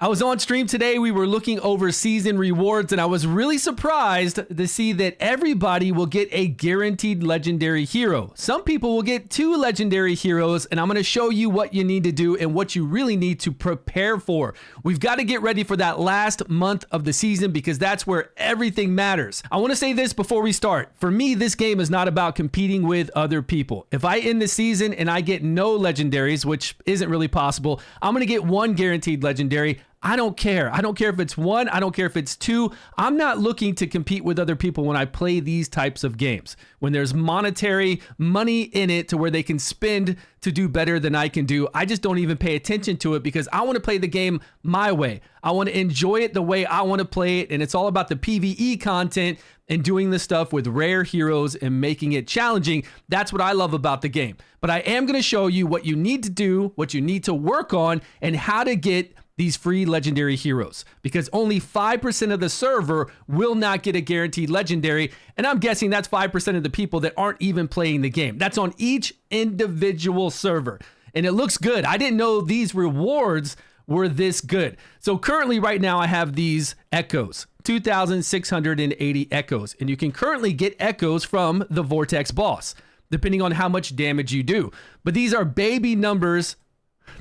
I was on stream today. We were looking over season rewards, and I was really surprised to see that everybody will get a guaranteed legendary hero. Some people will get 2 legendary heroes, and I'm going to show you what you need to do and what you really need to prepare for. We've got to get ready for that last month of the season because that's where everything matters. I want to say this before we start. For me, this game is not about competing with other people. If I end the season and I get no legendaries, which isn't really possible, I'm going to get 1 guaranteed legendary. I don't care. I don't care if it's 1. I don't care if it's 2. I'm not looking to compete with other people when I play these types of games. When there's monetary money in it to where they can spend to do better than I can do, I just don't even pay attention to it because I want to play the game my way. I want to enjoy it the way I want to play it, and it's all about the PvE content and doing the stuff with rare heroes and making it challenging. That's what I love about the game. But I am going to show you what you need to do, what you need to work on, and how to get these free legendary heroes, because only 5% of the server will not get a guaranteed legendary. And I'm guessing that's 5% of the people that aren't even playing the game. That's on each individual server. And it looks good. I didn't know these rewards were this good. So currently right now I have these echoes, 2,680 echoes. And you can currently get echoes from the Vortex boss, depending on how much damage you do. But these are baby numbers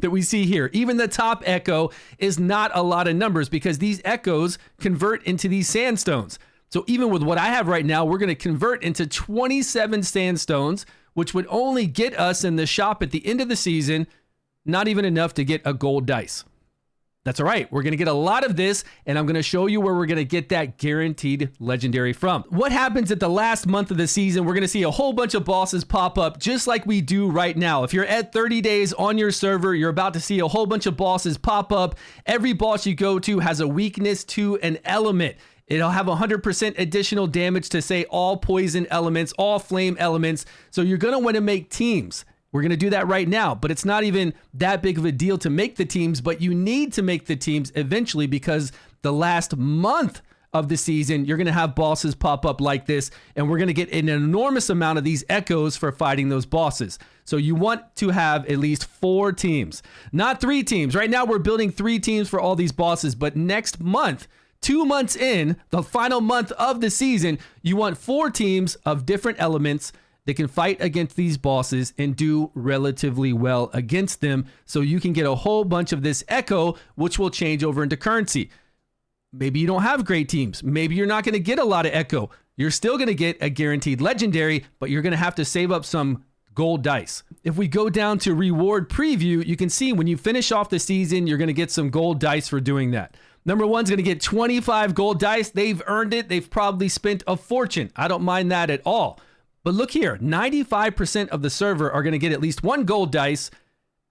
that we see here. Even the top echo is not a lot of numbers because these echoes convert into these sandstones. So even with what I have right now, we're going to convert into 27 sandstones, which would only get us in the shop at the end of the season, not even enough to get a gold dice. That's all right. We're going to get a lot of this, and I'm going to show you where we're going to get that guaranteed legendary from. What happens at the last month of the season, we're going to see a whole bunch of bosses pop up just like we do right now. If you're at 30 days on your server, you're about to see a whole bunch of bosses pop up. Every boss you go to has a weakness to an element. It'll have 100% additional damage to, say, all poison elements, all flame elements. So you're going to want to make teams. We're going to do that right now, but it's not even that big of a deal to make the teams, but you need to make the teams eventually because the last month of the season, you're going to have bosses pop up like this, and we're going to get an enormous amount of these echoes for fighting those bosses. So you want to have at least 4 teams, not 3 teams. Right now, we're building 3 teams for all these bosses, but next month, 2 months in, the final month of the season, you want 4 teams of different elements that can fight against these bosses and do relatively well against them so you can get a whole bunch of this echo, which will change over into currency. Maybe you don't have great teams. Maybe you're not going to get a lot of echo. You're still going to get a guaranteed legendary, but you're going to have to save up some gold dice. If we go down to reward preview, you can see when you finish off the season, you're going to get some gold dice for doing that. Number 1's going to get 25 gold dice. They've earned it. They've probably spent a fortune. I don't mind that at all. But look here, 95% of the server are going to get at least 1 gold dice,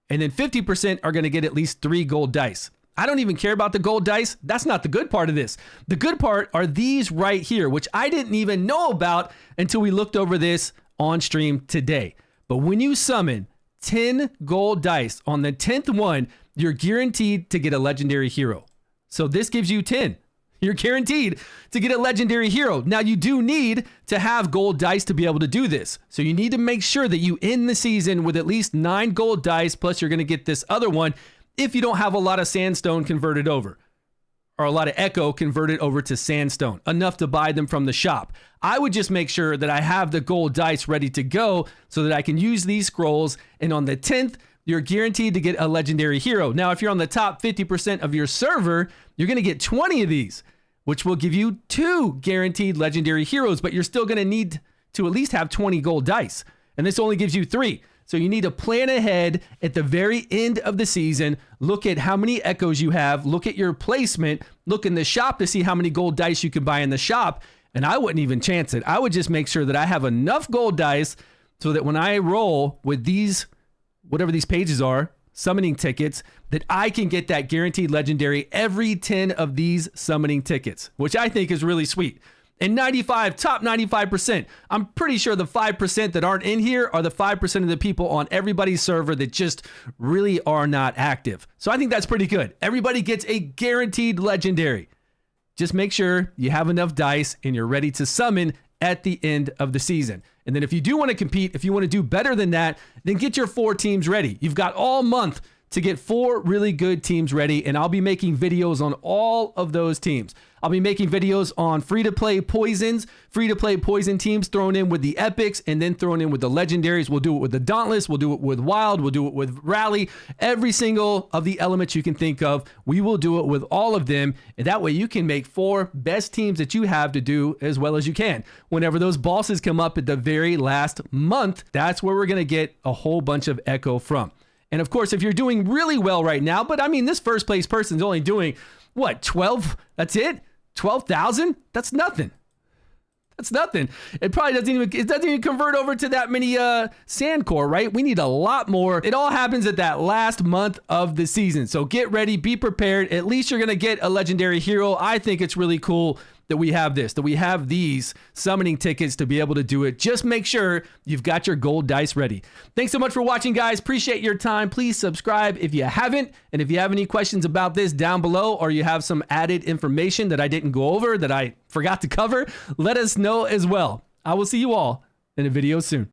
and then 50% are going to get at least 3 gold dice. I don't even care about the gold dice. That's not the good part of this. The good part are these right here, which I didn't even know about until we looked over this on stream today. But when you summon 10 gold dice on the 10th one, you're guaranteed to get a legendary hero. So this gives you 10. You're guaranteed to get a legendary hero. Now, you do need to have gold dice to be able to do this. So you need to make sure that you end the season with at least 9 gold dice, plus you're going to get this other one if you don't have a lot of sandstone converted over, or a lot of echo converted over to sandstone, enough to buy them from the shop. I would just make sure that I have the gold dice ready to go so that I can use these scrolls, and on the 10th, you're guaranteed to get a legendary hero. Now, if you're on the top 50% of your server, you're going to get 20 of these, which will give you 2 guaranteed legendary heroes, but you're still going to need to at least have 20 gold dice. And this only gives you 3. So you need to plan ahead at the very end of the season, look at how many echoes you have, look at your placement, look in the shop to see how many gold dice you can buy in the shop. And I wouldn't even chance it. I would just make sure that I have enough gold dice so that when I roll with these, whatever these pages are, summoning tickets, that I can get that guaranteed legendary every 10 of these summoning tickets, which I think is really sweet. And top 95%, I'm pretty sure the 5% that aren't in here are the 5% of the people on everybody's server that just really are not active. So I think that's pretty good. Everybody gets a guaranteed legendary. Just make sure you have enough dice and you're ready to summon at the end of the season. And then if you do want to compete, if you want to do better than that, then get your 4 teams ready. You've got all month to get 4 really good teams ready, and I'll be making videos on all of those teams. I'll be making videos on free-to-play poisons, free-to-play poison teams thrown in with the epics and then thrown in with the legendaries. We'll do it with the Dauntless. We'll do it with Wild. We'll do it with Rally. Every single of the elements you can think of, we will do it with all of them. And that way you can make 4 best teams that you have to do as well as you can. Whenever those bosses come up at the very last month, that's where we're going to get a whole bunch of echo from. And of course, if you're doing really well right now, but I mean, this first place person's only doing, what, 12? That's it? 12,000? That's nothing. That's nothing. It probably doesn't even convert over to that many sand core, right? We need a lot more. It all happens at that last month of the season. So get ready, be prepared. At least you're going to get a legendary hero. I think it's really cool that we have this, that we have these summoning tickets to be able to do it. Just make sure you've got your gold dice ready. Thanks so much for watching, guys. Appreciate your time. Please subscribe if you haven't. And if you have any questions about this down below, or you have some added information that I didn't go over, that I forgot to cover, let us know as well. I will see you all in a video soon.